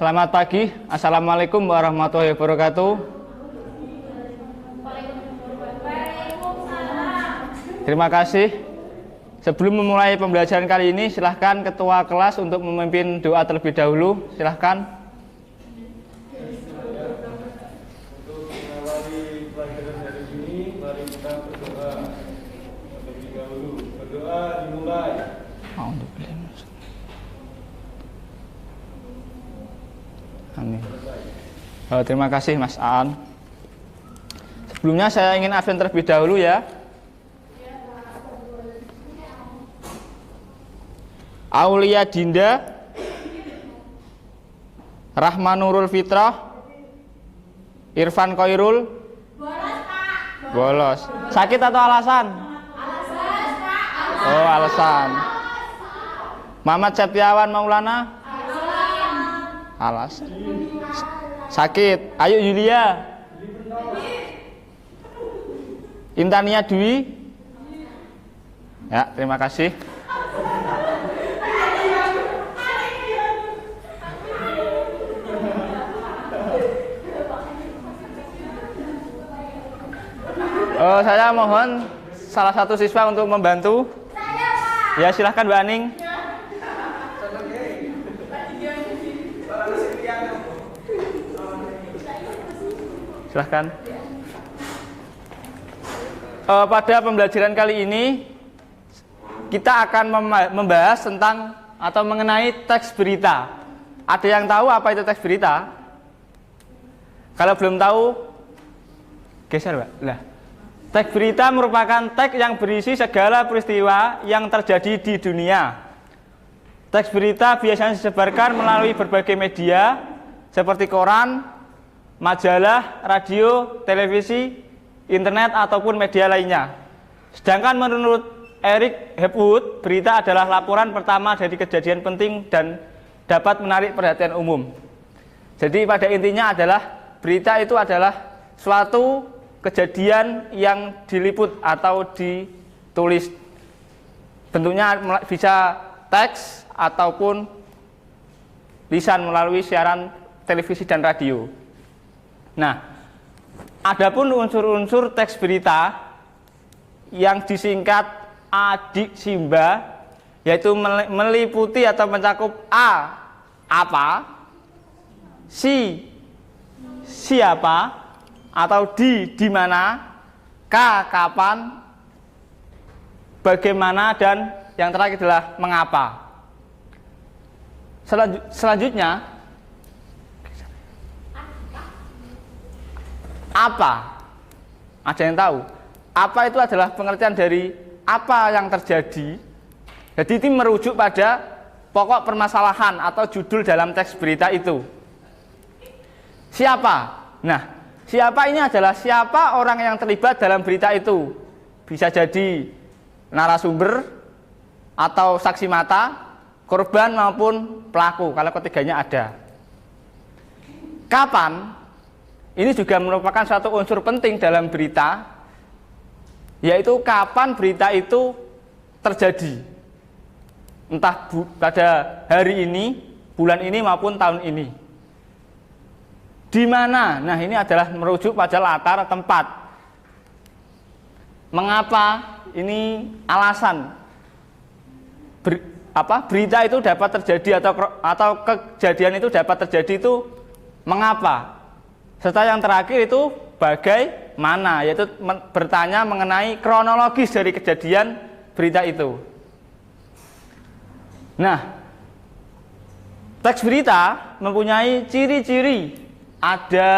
selamat pagi. Assalamualaikum warahmatullahi wabarakatuh. Terima kasih. Sebelum memulai pembelajaran kali ini, silahkan ketua kelas untuk memimpin doa terlebih dahulu. Silahkan. Untuk mengawali pelajaran hari ini, mari kita berdoa terlebih dahulu. Berdoa dimulai. Amin. Terima kasih Mas Aan. Sebelumnya saya ingin absen terlebih dahulu ya. Aulia Dinda, Rahmanurul Fitrah, Irfan Koirul. Bolos. Sakit atau alasan? Oh, alasan. Muhammad Septiawan Maulana. Alasan. Sakit. Ayo Yulia. Intania Dwi. Ya, terima kasih. Saya mohon salah satu siswa untuk membantu. Ya, silahkan Mbak Aning. Silahkan. Pada pembelajaran kali ini kita akan membahas tentang atau mengenai teks berita. Ada yang tahu apa itu teks berita? Kalau belum tahu, geser Mbak. Lah, teks berita merupakan teks yang berisi segala peristiwa yang terjadi di dunia. Teks berita biasanya disebarkan melalui berbagai media seperti koran, majalah, radio, televisi, internet, ataupun media lainnya. Sedangkan menurut Eric Hepwood, berita adalah laporan pertama dari kejadian penting dan dapat menarik perhatian umum. Jadi pada intinya adalah berita itu adalah suatu kejadian yang diliput atau ditulis. Bentuknya bisa teks ataupun lisan melalui siaran televisi dan radio. Nah, adapun unsur-unsur teks berita yang disingkat Adik Simba, yaitu meliputi atau mencakup A. Apa, si siapa, atau di mana, K kapan, bagaimana, dan yang terakhir adalah mengapa. Selanjutnya, apa? Ada yang tahu? Apa itu adalah pengertian dari apa yang terjadi. Jadi ini merujuk pada pokok permasalahan atau judul dalam teks berita itu. Siapa? Nah, siapa ini adalah siapa orang yang terlibat dalam berita itu. Bisa jadi narasumber atau saksi mata, korban maupun pelaku kalau ketiganya ada. Kapan? Ini juga merupakan suatu unsur penting dalam berita, yaitu kapan berita itu terjadi. Entah pada hari ini, bulan ini maupun tahun ini. Di mana? Nah, ini adalah merujuk pada latar tempat. Mengapa? Ini alasan. Berita itu dapat terjadi atau kejadian itu dapat terjadi itu mengapa? Serta yang terakhir itu bagaimana, yaitu bertanya mengenai kronologis dari kejadian berita itu. Nah, teks berita mempunyai ciri-ciri. Ada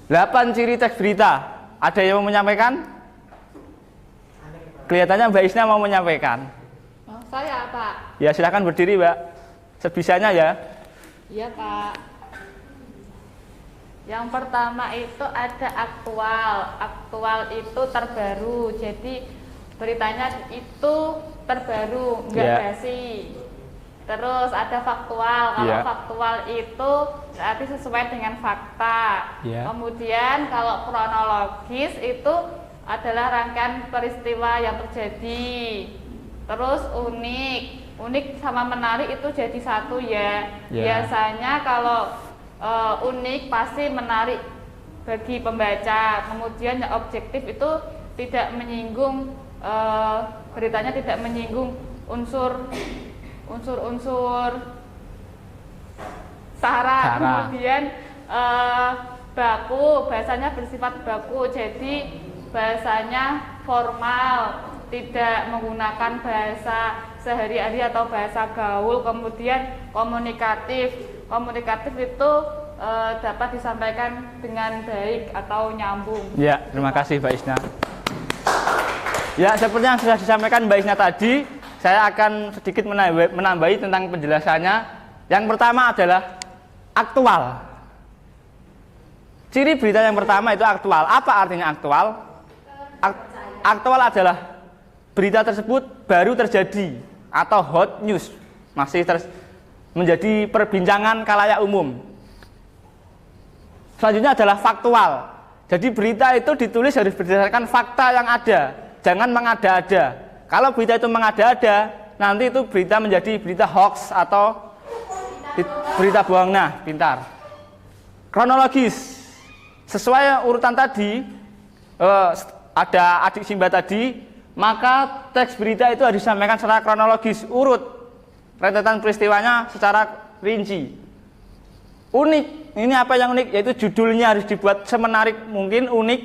8 ciri teks berita. Ada yang mau menyampaikan? Kelihatannya Mbak Isna mau menyampaikan. Oh, saya Pak. Ya, silakan berdiri Mbak. Sebisanya ya. Iya Pak. Yang pertama itu ada aktual. Aktual itu terbaru. Jadi beritanya itu terbaru, enggak basi. Terus ada faktual. Kalau faktual itu berarti sesuai dengan fakta. Kemudian kalau kronologis itu adalah rangkaian peristiwa yang terjadi. Terus unik. Unik sama menarik itu jadi satu ya. Ya. Biasanya kalau unik pasti menarik bagi pembaca. Kemudian yang objektif itu tidak menyinggung beritanya tidak menyinggung unsur-unsur sara. Kemudian baku, bahasanya bersifat baku, jadi bahasanya formal, tidak menggunakan bahasa sehari-hari atau bahasa gaul. Kemudian komunikatif itu dapat disampaikan dengan baik atau nyambung. Ya, terima kasih Mbak Isna. Ya, seperti yang sudah disampaikan Mbak Isna tadi, saya akan sedikit menambahi tentang penjelasannya. Yang pertama adalah aktual. Ciri berita yang pertama itu aktual. Apa artinya aktual? Aktual adalah berita tersebut baru terjadi atau hot news, masih menjadi perbincangan khalayak umum. Selanjutnya adalah faktual. Jadi berita itu ditulis harus berdasarkan fakta yang ada, jangan mengada-ada. Kalau berita itu mengada-ada, nanti itu berita menjadi berita hoax atau berita bohong. Nah, pintar. Kronologis. Sesuai urutan tadi, ada adik Simba tadi, maka teks berita itu harus disampaikan secara kronologis, urut rentetan peristiwanya secara rinci. Unik, ini apa yang unik? Yaitu judulnya harus dibuat semenarik mungkin, unik,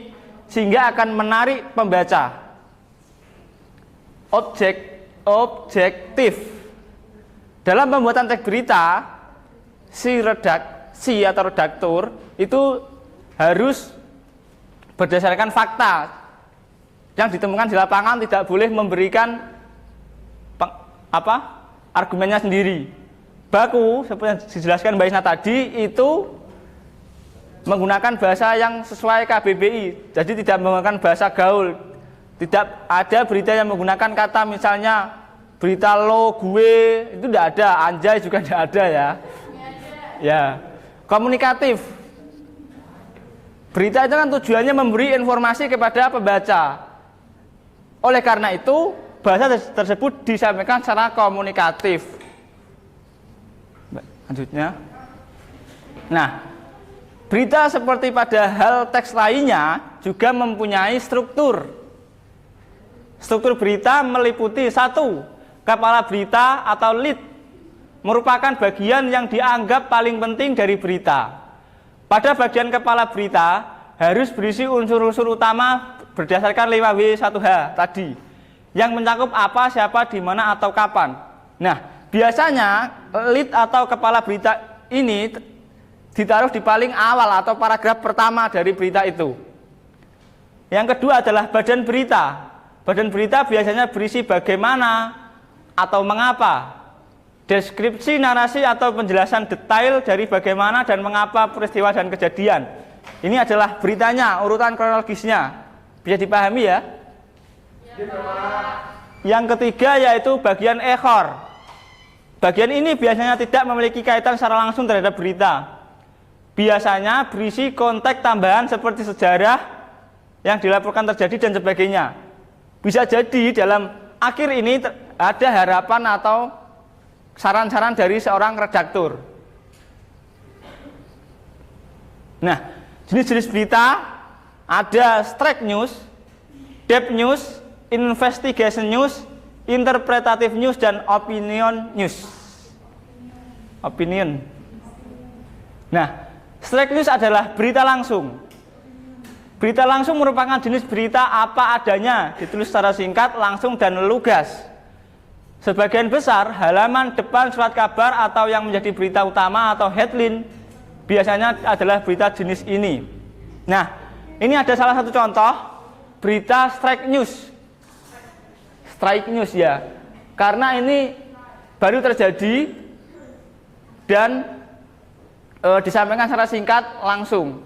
sehingga akan menarik pembaca. Objektif. Dalam pembuatan teks berita, si atau redaktur itu harus berdasarkan fakta yang ditemukan di lapangan, tidak boleh memberikan argumennya sendiri. Baku, seperti yang dijelaskan Mbak Isna tadi, itu menggunakan bahasa yang sesuai KBBI, jadi tidak menggunakan bahasa gaul. Tidak ada berita yang menggunakan kata misalnya berita lo, gue, itu tidak ada, anjay juga tidak ada ya. Ya, komunikatif. Berita itu kan tujuannya memberi informasi kepada pembaca. Oleh karena itu, bahasa tersebut disampaikan secara komunikatif. Lanjutnya. Nah, berita seperti pada hal teks lainnya juga mempunyai struktur. Struktur berita meliputi 1. Kepala berita atau lead merupakan bagian yang dianggap paling penting dari berita. Pada bagian kepala berita harus berisi unsur-unsur utama berdasarkan 5W1H tadi, yang mencakup apa, siapa, di mana, atau kapan. Nah, biasanya lead atau kepala berita ini ditaruh di paling awal atau paragraf pertama dari berita itu. Yang kedua adalah badan berita. Badan berita biasanya berisi bagaimana atau mengapa, deskripsi, narasi, atau penjelasan detail dari bagaimana dan mengapa peristiwa dan kejadian. Ini adalah beritanya, urutan kronologisnya. Bisa dipahami ya? Yang ketiga yaitu bagian ekor. Bagian ini biasanya tidak memiliki kaitan secara langsung terhadap berita. Biasanya berisi konteks tambahan seperti sejarah yang dilaporkan terjadi dan sebagainya. Bisa jadi dalam akhir ini ada harapan atau saran-saran dari seorang redaktur. Nah, jenis-jenis berita ada strike news, depth news, investigation news, interpretative news, dan opinion news. Opinion. Nah, strike news adalah berita langsung. Berita langsung merupakan jenis berita apa adanya, ditulis secara singkat, langsung, dan lugas. Sebagian besar halaman depan surat kabar atau yang menjadi berita utama atau headline biasanya adalah berita jenis ini. Nah, ini ada salah satu contoh berita strike news. Strike news ya, karena ini baru terjadi dan disampaikan secara singkat langsung.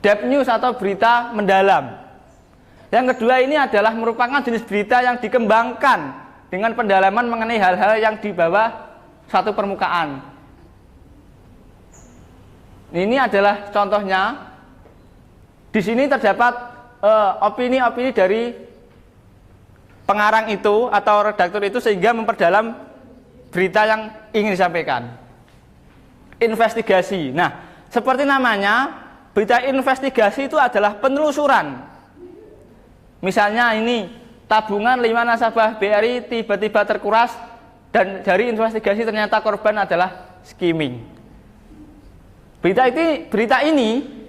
Depth news atau berita mendalam. Yang kedua ini adalah merupakan jenis berita yang dikembangkan dengan pendalaman mengenai hal-hal yang di bawah satu permukaan. Ini adalah contohnya. Di sini terdapat opini-opini dari pengarang itu atau redaktur itu sehingga memperdalam berita yang ingin disampaikan. Investigasi. Nah, seperti namanya, berita investigasi itu adalah penelusuran. Misalnya ini, tabungan 5 nasabah BRI tiba-tiba terkuras dan dari investigasi ternyata korban adalah skimming. Berita ini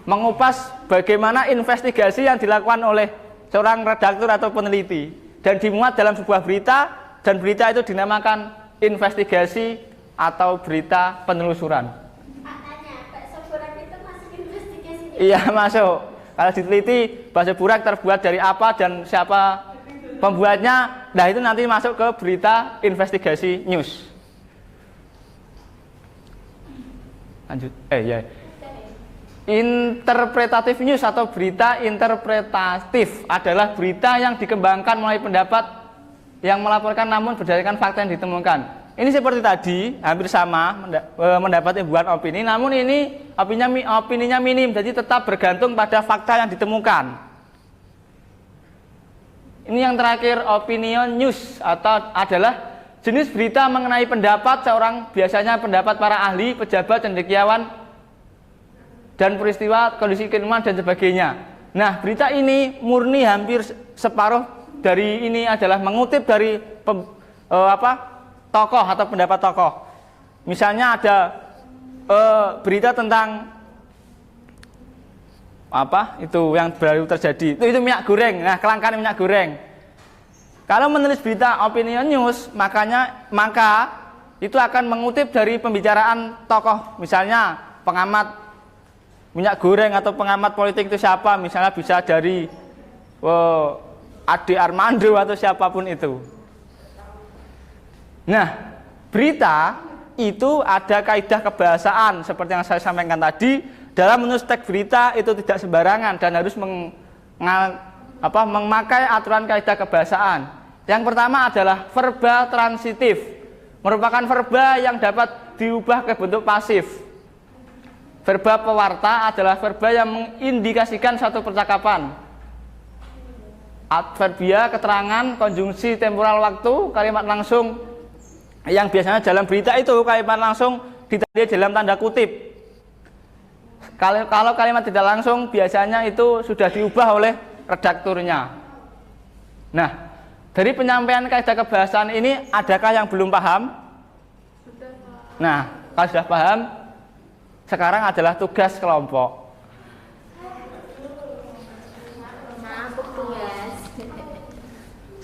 mengupas bagaimana investigasi yang dilakukan oleh seorang redaktur atau peneliti dan dimuat dalam sebuah berita, dan berita itu dinamakan investigasi atau berita penelusuran. Bakso burak itu masuk investigasi? Iya, masuk. Kalau diteliti bakso burak terbuat dari apa dan siapa pembuatnya, nah itu nanti masuk ke berita investigasi news. Lanjut. Ya. Interpretatif news atau berita interpretatif adalah berita yang dikembangkan melalui pendapat yang melaporkan namun berdasarkan fakta yang ditemukan. Ini seperti tadi, hampir sama mendapat imbuhan opini, namun ini opininya minim, jadi tetap bergantung pada fakta yang ditemukan. Ini yang terakhir, opinion news atau adalah jenis berita mengenai pendapat seorang, biasanya pendapat para ahli, pejabat, cendekiawan, dan peristiwa, kondisi keilmuan dan sebagainya. Nah, berita ini murni hampir separuh dari ini adalah mengutip dari tokoh atau pendapat tokoh. Misalnya ada berita tentang itu yang baru terjadi. Itu minyak goreng. Nah, kelangkaan minyak goreng. Kalau menulis berita opinion news, maka itu akan mengutip dari pembicaraan tokoh, misalnya pengamat minyak goreng atau pengamat politik itu siapa, misalnya bisa dari Ade Armando atau siapapun itu. Nah, berita itu ada kaidah kebahasaan seperti yang saya sampaikan tadi. Dalam menulis teks berita itu tidak sembarangan dan harus memakai aturan kaidah kebahasaan. Yang pertama adalah verba transitif, merupakan verba yang dapat diubah ke bentuk pasif. Verba pewarta adalah verba yang mengindikasikan satu percakapan. Adverbia, keterangan, konjungsi temporal waktu, kalimat langsung yang biasanya dalam berita itu kalimat langsung ditandai dalam tanda kutip. Kalau kalimat tidak langsung biasanya itu sudah diubah oleh redakturnya. Nah, dari penyampaian kaidah kebahasaan ini adakah yang belum paham? Nah, kalau sudah paham, sekarang adalah tugas kelompok.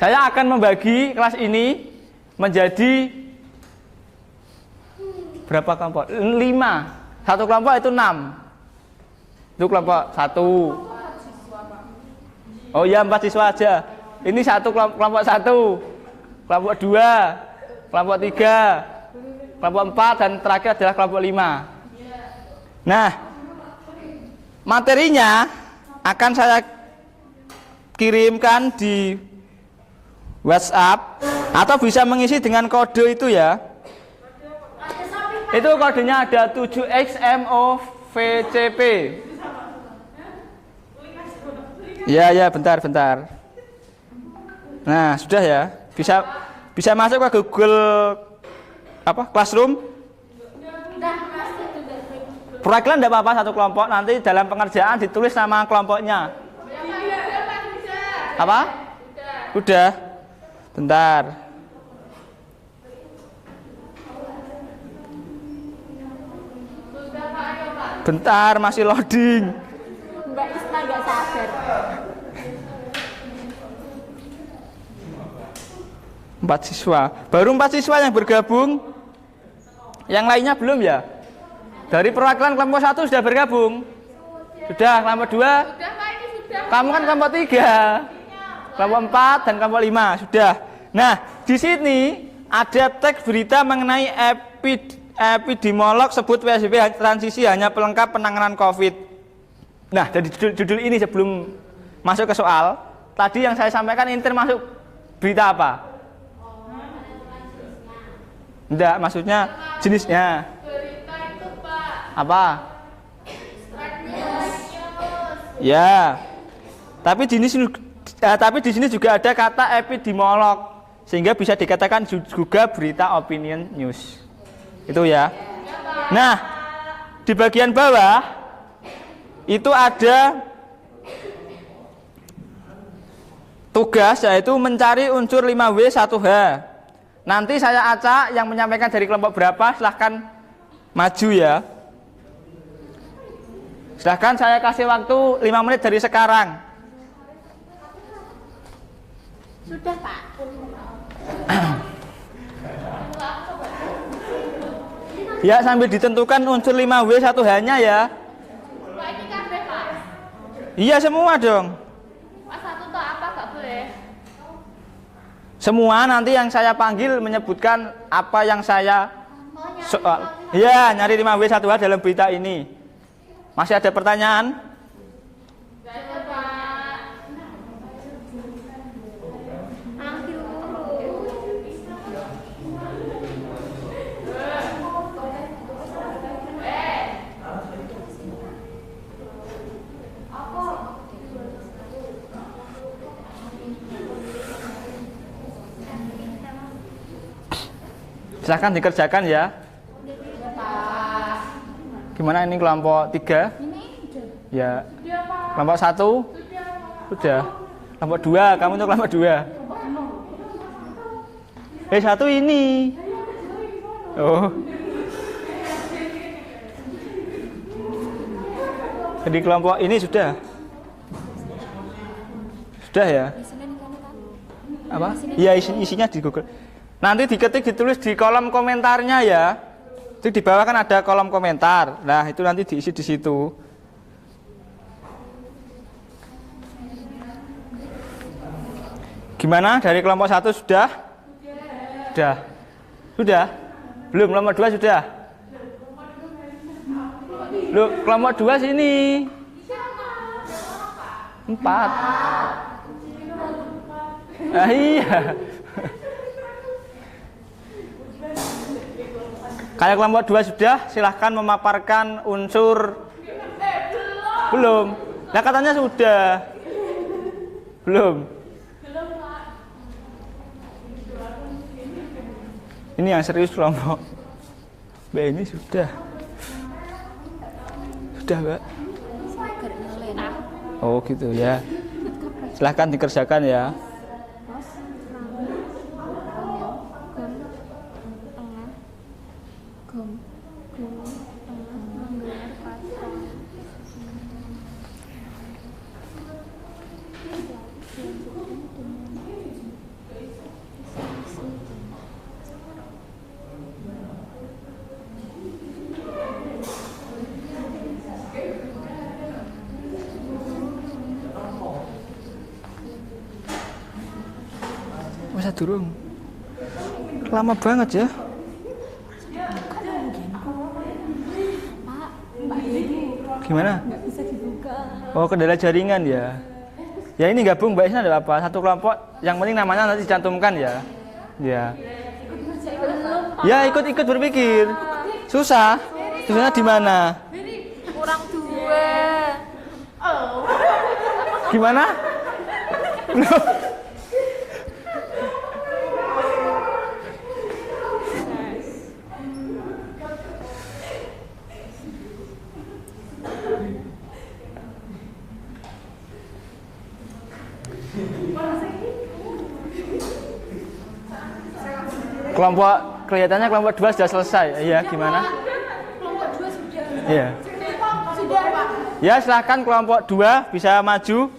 Saya akan membagi kelas ini menjadi berapa kelompok? 5. Satu kelompok itu 6. Itu kelompok 1. Oh ya, 4 siswa aja. Ini kelompok 1, kelompok 2, kelompok 3, kelompok 4, dan terakhir adalah kelompok 5. Nah, materinya akan saya kirimkan di WhatsApp atau bisa mengisi dengan kode itu ya. Itu kodenya ada 7XMOVCP. Ya, bentar. Nah, sudah ya. Bisa masuk ke Google Classroom. Perwakilan tidak apa-apa satu kelompok, nanti dalam pengerjaan ditulis nama kelompoknya. Apa? Udah. Bentar. Bentar, masih loading. Mbak Isma nggak sabar. 4 siswa. Baru 4 siswa yang bergabung. Yang lainnya belum ya? Dari perwakilan kelompok 1 sudah bergabung. Sudah, kelompok 2. Kamu kan kelompok 3. Kelompok 4 dan kelompok 5 sudah. Nah, di sini ada teks berita mengenai epidemiolog sebut PSBB transisi hanya pelengkap penanganan COVID. Nah, dari judul ini sebelum masuk ke soal, tadi yang saya sampaikan ini termasuk berita apa? Enggak, maksudnya jenisnya. Berita itu, Pak. Apa? Ya. Tapi jenis Tapi di sini juga ada kata epidemiolog, sehingga bisa dikatakan juga berita opinion news. Itu ya. Nah, di bagian bawah itu ada tugas, yaitu mencari unsur 5W 1H. Nanti saya acak yang menyampaikan dari kelompok berapa, silahkan maju ya. Silahkan, saya kasih waktu 5 menit dari sekarang. Sudah, Pak. Ya, sambil ditentukan unsur 5W 1H-nya ya. Pak, ini kabeh, Pak. Iya, semua dong. Pak, satu tuh apa gak boleh? Semua nanti yang saya panggil menyebutkan apa yang saya Oh, nyari soal. Iya, nyari 5W 1H dalam berita ini. Masih ada pertanyaan? Gak ada, Pak. ambil dulu. Silahkan dikerjakan ya. Gimana ini kelompok 3? Ya. Kelompok 1? Sudah. Kelompok 2, kamu untuk kelompok 2. 1 ini. Oh. Jadi kelompok ini sudah. Sudah ya? Apa? Iya, isinya di Google. Nanti diketik, ditulis di kolom komentarnya ya. Itu di bawah kan ada kolom komentar. Nah, itu nanti diisi di situ. Gimana? Dari kelompok 1 sudah? Sudah. Sudah? Belum, kelompok 2 sudah? Loh, kelompok 2 sini. 4. Ah, iya. Kalau kelompok 2 sudah, silahkan memaparkan unsur. Belum. Nah, katanya sudah. Belum. Ini yang serius kelompok B ini sudah. Sudah, Mbak. Oh, gitu ya. Silahkan dikerjakan ya. Masa durung? Lama banget ya. Gimana? Nggak bisa dibuka. Oh, kendala jaringan ya. Ya ini gabung Mbak Isna ada apa? Satu kelompok, yang penting namanya nanti dicantumkan ya. Ya. Ya ikut-ikut berpikir. Susah. Susahnya di mana? Kurang 2. Gimana? Kelompok kelihatannya kelompok 2 sudah selesai. Iya, gimana? Kelompok 2 sudah. Iya. Sudah, Pak. Ya, silahkan kelompok 2 bisa maju.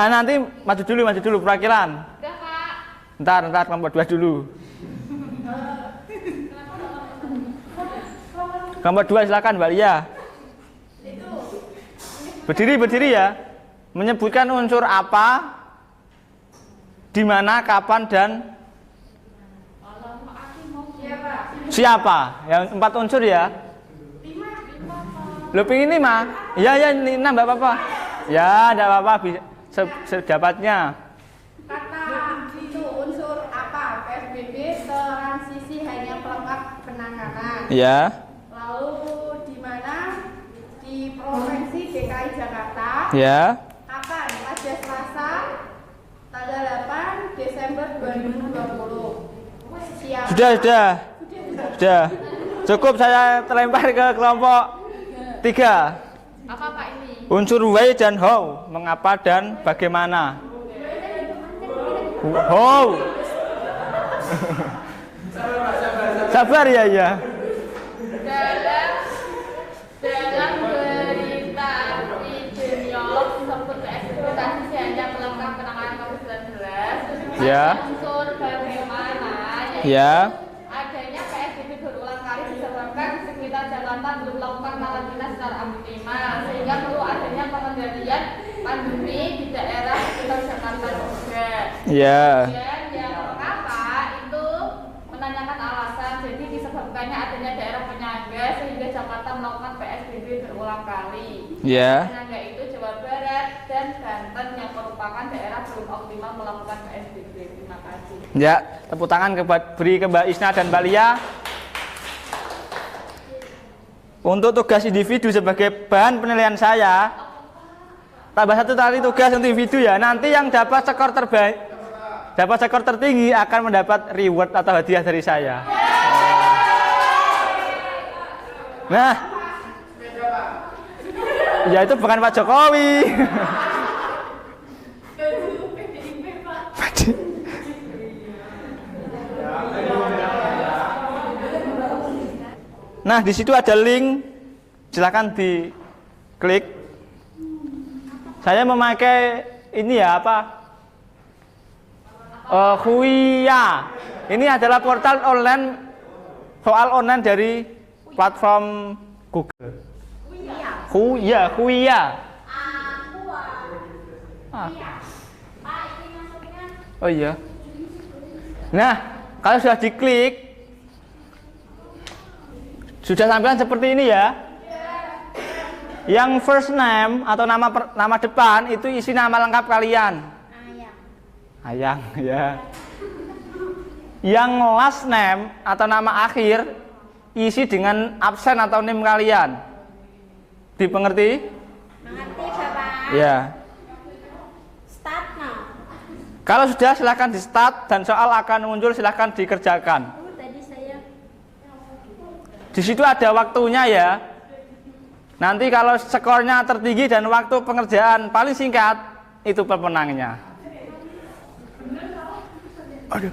Nanti maju dulu perwakilan. Udah, Pak. Ntar kelompok 2 dulu. Kelompok 2 silakan Mbak Lia. Berdiri ya. Menyebutkan unsur apa, di mana, kapan, dan siapa. Yang 4 unsur ya. Lo pingin 5? Ya 6 enggak apa-apa. Ya, enggak apa-apa, bisa sedapatnya. Kata itu unsur apa? PSBB transisi hanya pelengkap penanganan. Ya. Lalu di mana di provinsi DKI DKI Jakarta. Ya. Kapan? Pada Selasa tanggal 8 Desember 2020. Siap. Sudah. Cukup saya terlempar ke kelompok 3. Apa Pak ini? Unsur why dan how, mengapa dan bagaimana. How. Sabar ya. Dalam berita epidemiolog sebut ekspektasi hanya pelengkap penanganan COVID-19. Ya. Unsur bagaimana yaitu Ya. adanya PSBB berulang kali disebabkan sekitar Jakarta belum melakukan karantina secara optimal sehingga perlu adanya pengendalian pandemi di daerah sekitar Jakarta juga. Ya. Kemudian yang mengapa itu menanyakan alasan, jadi disebabkannya adanya daerah penyangga sehingga Jakarta melakukan PSBB berulang kali. Ya. Penyangga itu Jawa Barat dan Banten yang merupakan daerah belum optimal melakukan PSBB. Terima kasih. Ya, tepuk tangan beri ke Mbak Isna dan Mbak Lia. Untuk tugas individu sebagai bahan penilaian saya, tambah 1 tadi tugas untuk individu ya. Nanti yang dapat skor terbaik, dapat skor tertinggi akan mendapat reward atau hadiah dari saya. Nah, ya itu bukan Pak Jokowi. Nah, di situ ada link, silakan diklik. Saya memakai ini ya apa? Huia. Ini adalah portal online soal online dari platform Google. Huia. Oh iya. Nah, kalau sudah diklik, sudah sampean seperti ini ya. Yang first name atau nama depan itu isi nama lengkap kalian. Ayang ya. Yang last name atau nama akhir isi dengan absen atau name kalian. Dipengerti? Mengerti Bapak? Ya. Start now. Kalau sudah silahkan di start dan soal akan muncul, silahkan dikerjakan. Tadi saya Di situ ada waktunya ya. Nanti kalau skornya tertinggi dan waktu pengerjaan paling singkat, itu pemenangnya. Aduh.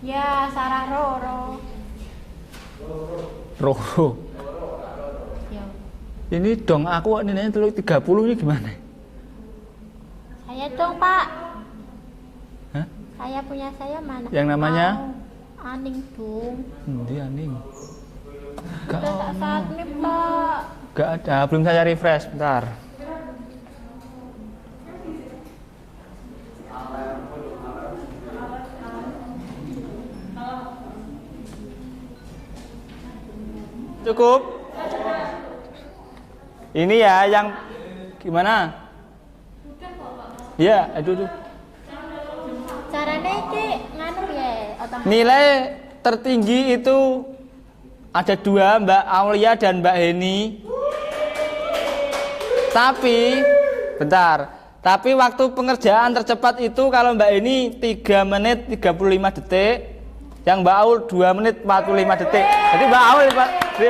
ya Sarah Roro. Roho. Ya. Ini dong aku nilainya 30 ini gimana? Saya dong Pak. Hah? Saya punya saya mana? Yang namanya? Mau. Aning dong. Dia Aning. Udah tak saat nih Pak. Gak ada, belum saya refresh, bentar. Cukup. Ini ya yang gimana? Ya, aduh. Caranya iki nganu ya, otomatis. Nilai tertinggi itu ada 2, Mbak Aulia dan Mbak Heni. Tapi, bentar. Tapi waktu pengerjaan tercepat itu kalau Mbak Heni 3 menit 35 detik, yang Mbak Aul 2 menit 45 detik. Jadi Mbak Aul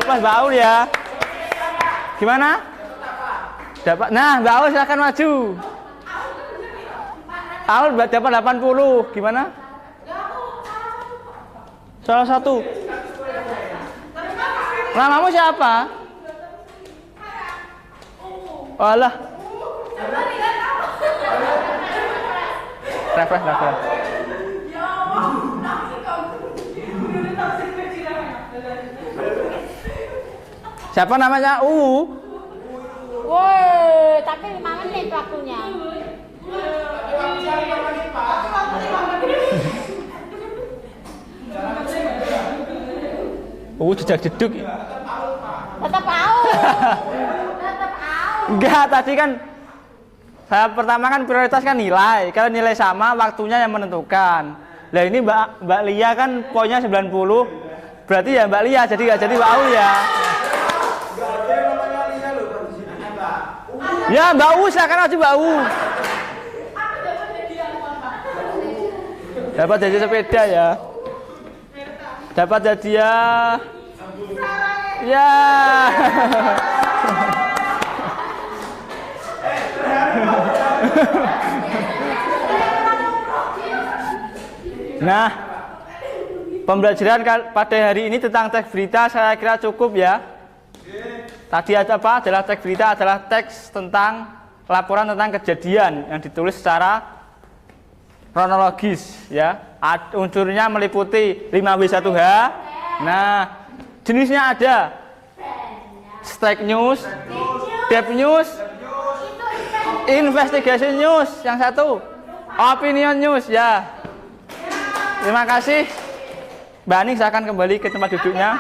pas Mbak Aul ya. Gimana? Dapat. Nah, Mbak Aul silakan maju. Aul dapat 80. Gimana? Salah satu. Namamu siapa? Oh, alah. Refresh. Siapa namanya? Woi, tapi 5 menit waktunya. Jejak jeduk. Tetap out. Enggak, tadi kan saya pertama kan prioritas kan nilai. Kalau nilai sama, waktunya yang menentukan. Nah ini Mbak Lia kan poinnya 90. Berarti ya Mbak Lia, jadi nggak jadi Mbak Aulia. Ya Mbak U, silakan aja Mbak U. Dapat jadi sepeda ya. Dapat hadiah. Ya. Nah, pembelajaran pada hari ini tentang teks berita saya kira cukup ya. Tadi ada apa? Adalah teks berita adalah teks tentang laporan tentang kejadian yang ditulis secara kronologis ya. Unsurnya meliputi 5W1H. Nah, jenisnya ada strike news, deep news, investigation news, yang satu opinion news ya. Terima kasih. Mbak Aning silakan kembali ke tempat duduknya.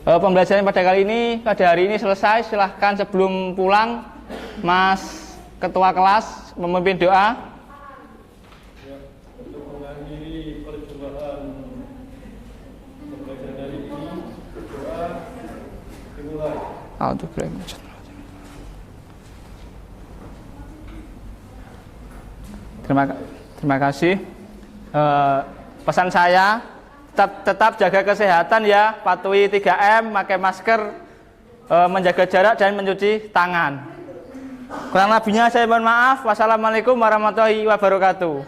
Pembelajaran pada hari ini selesai. Silahkan sebelum pulang, Mas Ketua kelas memimpin doa. Ya, untuk mengakhiri percobaan pembelajaran hari ini, berdoa dimulai. Terima kasih. Pesan saya tetap jaga kesehatan ya, patuhi 3M, pakai masker, menjaga jarak dan mencuci tangan. Kurang lebihnya saya mohon maaf. Wassalamualaikum warahmatullahi wabarakatuh.